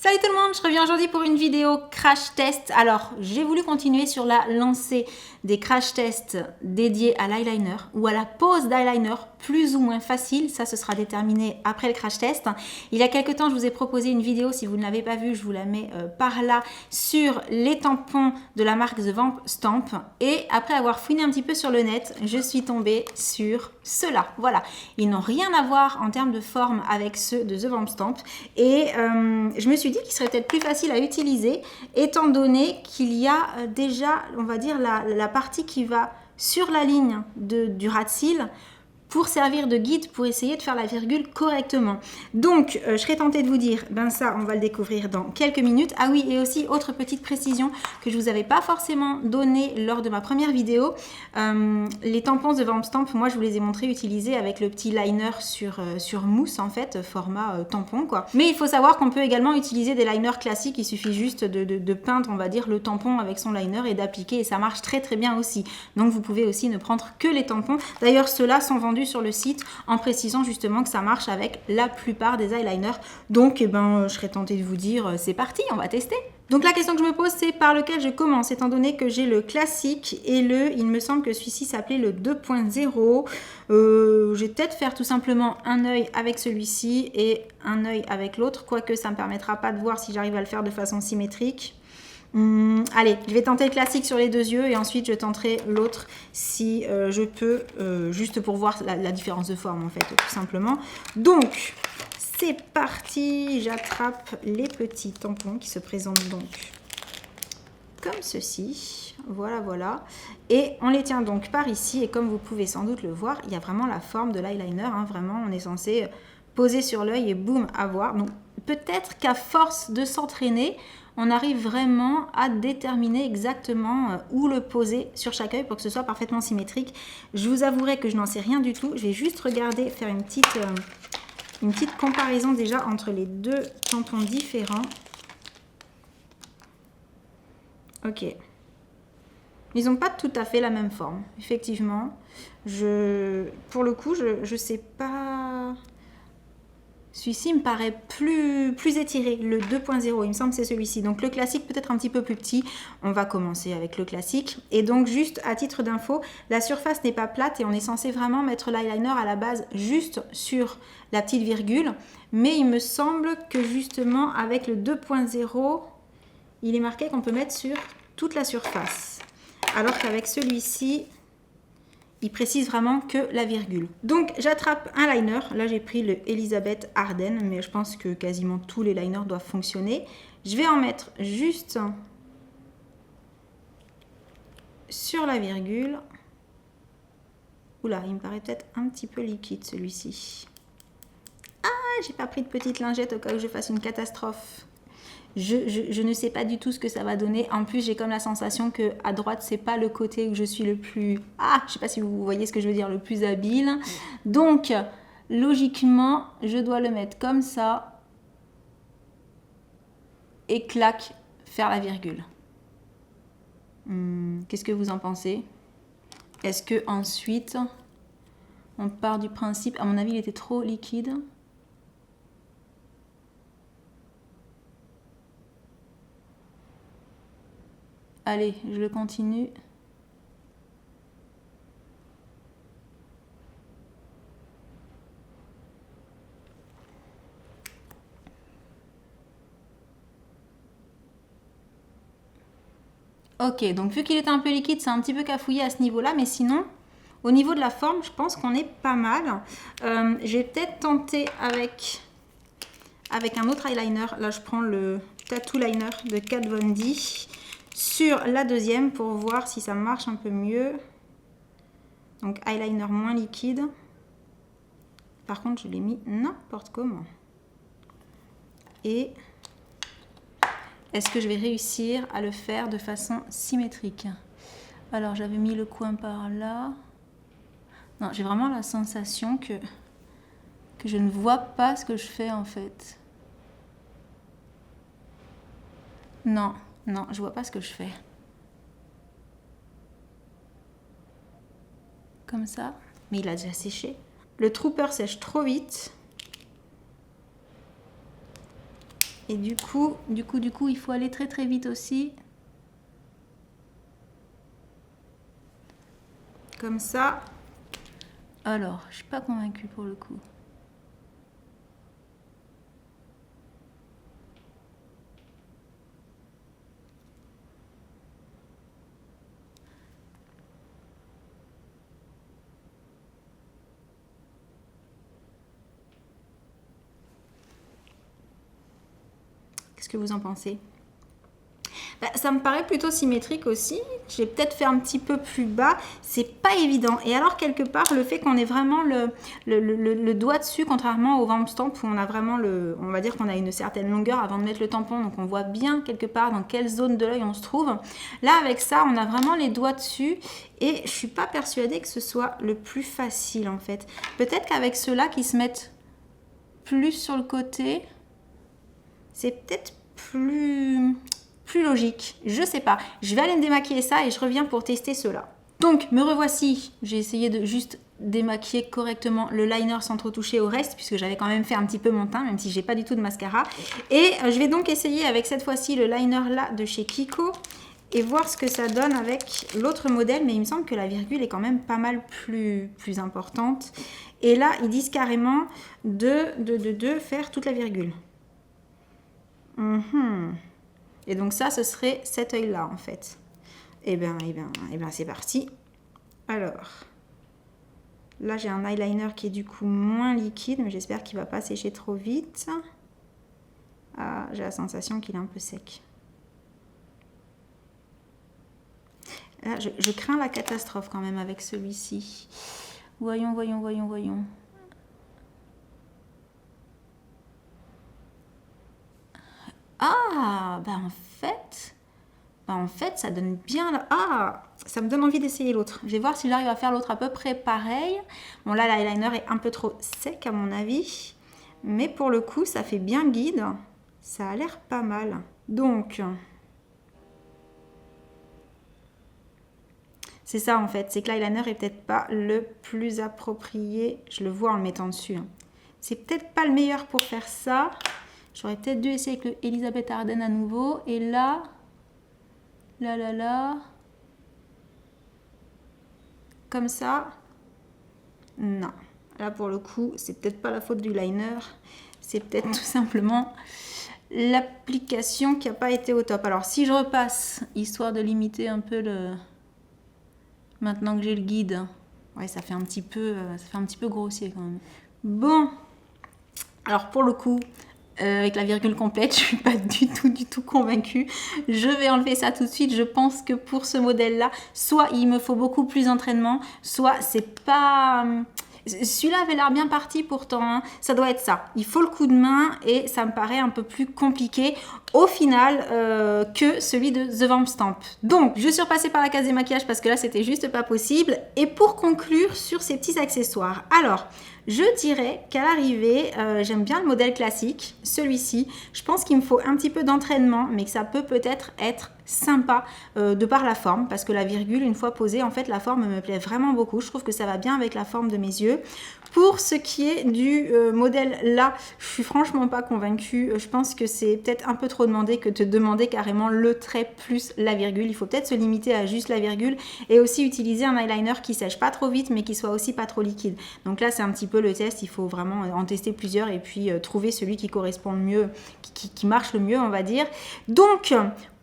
Salut tout le monde, je reviens aujourd'hui pour une vidéo crash test. Alors, j'ai voulu continuer sur la lancée des crash tests dédiés à l'eyeliner ou à la pose d'eyeliner plus ou moins facile. Ça, ce sera déterminé après le crash test. Il y a quelques temps, je vous ai proposé une vidéo. Si vous ne l'avez pas vue, je vous la mets par là sur les tampons de la marque The Vamp Stamp. Et après avoir fouiné un petit peu sur le net, je suis tombée sur ceux-là. Voilà, ils n'ont rien à voir en termes de forme avec ceux de The Vamp Stamp. Et je me suis dit qu'il serait peut-être plus facile à utiliser étant donné qu'il y a déjà, on va dire, la partie qui va sur la ligne du ras de cils pour servir de guide pour essayer de faire la virgule correctement. Donc, je serais tentée de vous dire, ben ça, on va le découvrir dans quelques minutes. Ah oui, et aussi, autre petite précision que je ne vous avais pas forcément donnée lors de ma première vidéo. Les tampons de Vamp Stamp, moi, je vous les ai montrés utilisés avec le petit liner sur mousse, en fait, format tampon, quoi. Mais il faut savoir qu'on peut également utiliser des liners classiques. Il suffit juste de peindre, on va dire, le tampon avec son liner et d'appliquer, et ça marche très très bien aussi. Donc, vous pouvez aussi ne prendre que les tampons. D'ailleurs, ceux-là sont vendus sur le site en précisant justement que ça marche avec la plupart des eyeliners. Donc, je serais tentée de vous dire, c'est parti, on va tester. Donc la question que je me pose, c'est par lequel je commence, étant donné que j'ai le classique et il me semble que celui-ci s'appelait le 2.0. Je vais peut-être faire tout simplement un œil avec celui-ci et un œil avec l'autre, quoique ça ne me permettra pas de voir si j'arrive à le faire de façon symétrique. Allez, je vais tenter le classique sur les deux yeux et ensuite je tenterai l'autre si je peux, juste pour voir la différence de forme en fait, tout simplement. Donc, c'est parti, j'attrape les petits tampons qui se présentent donc comme ceci. Voilà, voilà. Et on les tient donc par ici et comme vous pouvez sans doute le voir, il y a vraiment la forme de l'eyeliner. Hein, vraiment, on est censé poser sur l'œil et boum, avoir. Donc, peut-être qu'à force de s'entraîner, on arrive vraiment à déterminer exactement où le poser sur chaque œil pour que ce soit parfaitement symétrique. Je vous avouerai que je n'en sais rien du tout. Je vais juste regarder, faire une petite comparaison déjà entre les deux tampons différents. Ok. Ils n'ont pas tout à fait la même forme, effectivement. Pour le coup, je ne sais pas... Celui-ci me paraît plus étiré, le 2.0, il me semble que c'est celui-ci. Donc le classique peut-être un petit peu plus petit. On va commencer avec le classique. Et donc juste à titre d'info, la surface n'est pas plate et on est censé vraiment mettre l'eyeliner à la base juste sur la petite virgule. Mais il me semble que justement avec le 2.0, il est marqué qu'on peut mettre sur toute la surface. Alors qu'avec celui-ci... il précise vraiment que la virgule. Donc j'attrape un liner. Là j'ai pris le Elizabeth Arden, mais je pense que quasiment tous les liners doivent fonctionner. Je vais en mettre juste sur la virgule. Oula, il me paraît peut-être un petit peu liquide celui-ci. Ah, j'ai pas pris de petite lingette au cas où je fasse une catastrophe. Je ne sais pas du tout ce que ça va donner. En plus, j'ai comme la sensation que à droite, c'est pas le côté où je suis le plus... Ah, je sais pas si vous voyez ce que je veux dire, le plus habile. Donc, logiquement, je dois le mettre comme ça. Et clac, faire la virgule. Qu'est-ce que vous en pensez? Est-ce que ensuite, on part du principe... À mon avis, il était trop liquide. Allez, je le continue. Ok, donc vu qu'il était un peu liquide, c'est un petit peu cafouillé à ce niveau-là, mais sinon, au niveau de la forme, je pense qu'on est pas mal. Je vais peut-être tenter avec un autre eyeliner. Là, je prends le Tattoo Liner de Kat Von D sur la deuxième pour voir si ça marche un peu mieux. Donc eyeliner moins liquide. Par contre, je l'ai mis n'importe comment. Et est-ce que je vais réussir à le faire de façon symétrique? Alors, j'avais mis le coin par là. Non, j'ai vraiment la sensation que je ne vois pas ce que je fais en fait. Non, non, je vois pas ce que je fais. Comme ça. Mais il a déjà séché. Le Trooper sèche trop vite. Et du coup, il faut aller très très vite aussi. Comme ça. Alors, je suis pas convaincue pour le coup. Qu'est-ce que vous en pensez? Ça me paraît plutôt symétrique aussi. J'ai peut-être fait un petit peu plus bas. C'est pas évident. Et alors, quelque part, le fait qu'on ait vraiment le doigt dessus, contrairement au Vamp Stamp où on a vraiment on va dire qu'on a une certaine longueur avant de mettre le tampon. Donc, on voit bien quelque part dans quelle zone de l'œil on se trouve. Là, avec ça, on a vraiment les doigts dessus. Et je suis pas persuadée que ce soit le plus facile, en fait. Peut-être qu'avec ceux-là qui se mettent plus sur le côté, c'est peut-être plus logique. Je sais pas. Je vais aller me démaquiller ça et je reviens pour tester cela. Donc, me revoici. J'ai essayé de juste démaquiller correctement le liner sans trop toucher au reste, puisque j'avais quand même fait un petit peu mon teint, même si j'ai pas du tout de mascara. Et je vais donc essayer avec cette fois-ci le liner là de chez Kiko et voir ce que ça donne avec l'autre modèle. Mais il me semble que la virgule est quand même pas mal plus importante. Et là, ils disent carrément de faire toute la virgule. Et donc ça, ce serait cet œil-là, en fait. Eh bien, c'est parti. Alors, là, j'ai un eyeliner qui est du coup moins liquide, mais j'espère qu'il ne va pas sécher trop vite. Ah, j'ai la sensation qu'il est un peu sec. Là, je crains la catastrophe quand même avec celui-ci. Voyons. Ah, en fait, ça donne bien... Ah, ça me donne envie d'essayer l'autre. Je vais voir si j'arrive à faire l'autre à peu près pareil. Bon, là, l'eyeliner est un peu trop sec à mon avis. Mais pour le coup, ça fait bien guide. Ça a l'air pas mal. Donc, c'est ça en fait. C'est que l'eyeliner est peut-être pas le plus approprié. Je le vois en le mettant dessus. C'est peut-être pas le meilleur pour faire ça. J'aurais peut-être dû essayer avec le Elisabeth Arden à nouveau. Et là... Comme ça. Non. Là, pour le coup, c'est peut-être pas la faute du liner. C'est peut-être tout simplement l'application qui n'a pas été au top. Alors, si je repasse, histoire de limiter un peu le... Maintenant que j'ai le guide. Ouais, ça fait un petit peu grossier quand même. Bon. Alors, pour le coup... avec la virgule complète, je suis pas du tout convaincue. Je vais enlever ça tout de suite. Je pense que pour ce modèle-là, soit il me faut beaucoup plus d'entraînement, soit c'est pas... Celui-là avait l'air bien parti pourtant, hein. Ça doit être ça. Il faut le coup de main et ça me paraît un peu plus compliqué au final que celui de The Vamp Stamp. Donc, je suis repassée par la case des maquillages parce que là, c'était juste pas possible. Et pour conclure sur ces petits accessoires. Alors, je dirais qu'à l'arrivée, j'aime bien le modèle classique, celui-ci. Je pense qu'il me faut un petit peu d'entraînement, mais que ça peut peut-être être sympa de par la forme, parce que la virgule, une fois posée, en fait, la forme me plaît vraiment beaucoup. Je trouve que ça va bien avec la forme de mes yeux. Pour ce qui est du modèle là, je suis franchement pas convaincue. Je pense que c'est peut-être un peu trop demandé que de demander carrément le trait plus la virgule. Il faut peut-être se limiter à juste la virgule et aussi utiliser un eyeliner qui sèche pas trop vite, mais qui soit aussi pas trop liquide. Donc là, c'est un petit peu le test. Il faut vraiment en tester plusieurs et puis trouver celui qui correspond le mieux, qui marche le mieux, on va dire. Donc,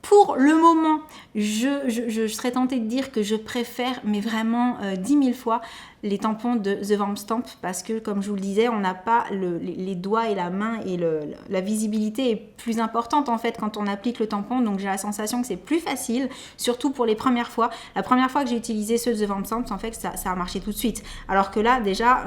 pour le moment, je serais tentée de dire que je préfère, mais vraiment 10 000 fois, les tampons de The Vamp Stamp parce que, comme je vous le disais, on n'a pas les doigts et la main et la visibilité est plus importante en fait quand on applique le tampon. Donc j'ai la sensation que c'est plus facile, surtout pour les premières fois. La première fois que j'ai utilisé ceux de The Vamp Stamp, en fait, ça a marché tout de suite. Alors que là, déjà,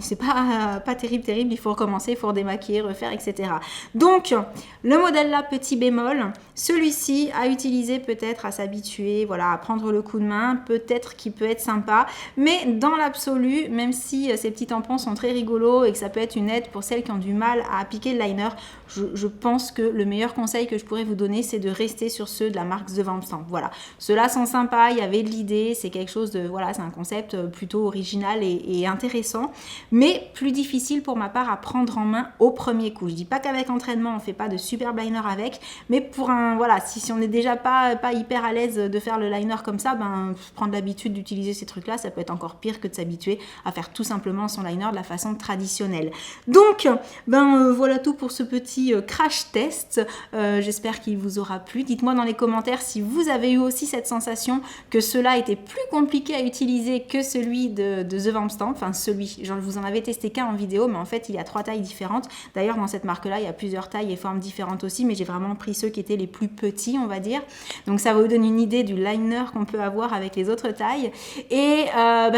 c'est pas terrible. Il faut recommencer, il faut redémaquiller, refaire, etc. Donc, le modèle là, petit bémol, celui-ci à utiliser peut-être, à s'habituer, voilà, à prendre le coup de main, peut-être qu'il peut être sympa, mais dans dans l'absolu, même si ces petits tampons sont très rigolos et que ça peut être une aide pour celles qui ont du mal à appliquer le liner, je pense que le meilleur conseil que je pourrais vous donner, c'est de rester sur ceux de la marque The Vamp Stamp. Voilà, ceux-là sont sympas, il y avait de l'idée, c'est quelque chose de, voilà, c'est un concept plutôt original et intéressant, mais plus difficile pour ma part à prendre en main au premier coup. Je dis pas qu'avec entraînement, on fait pas de superbe liner avec, mais pour un, voilà, si on n'est déjà pas hyper à l'aise de faire le liner comme ça, ben, prendre l'habitude d'utiliser ces trucs-là, ça peut être encore pire que de s'habituer à faire tout simplement son liner de la façon traditionnelle. Donc, voilà tout pour ce petit crash test. J'espère qu'il vous aura plu. Dites-moi dans les commentaires si vous avez eu aussi cette sensation que cela était plus compliqué à utiliser que celui de The Vamp Stamp. Enfin, celui, je vous en avais testé qu'un en vidéo, mais en fait, il y a 3 tailles différentes. D'ailleurs, dans cette marque-là, il y a plusieurs tailles et formes différentes aussi, mais j'ai vraiment pris ceux qui étaient les plus petits, on va dire. Donc, ça va vous donner une idée du liner qu'on peut avoir avec les autres tailles. Et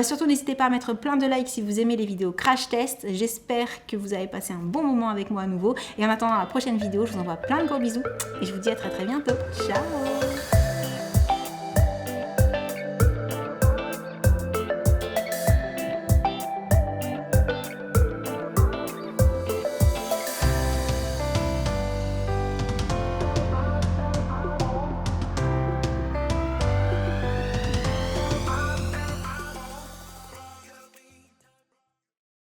surtout, n'hésitez pas à mettre plein de likes si vous aimez les vidéos crash test. J'espère que vous avez passé un bon moment avec moi à nouveau. Et en attendant la prochaine vidéo, je vous envoie plein de gros bisous et je vous dis à très bientôt. Ciao!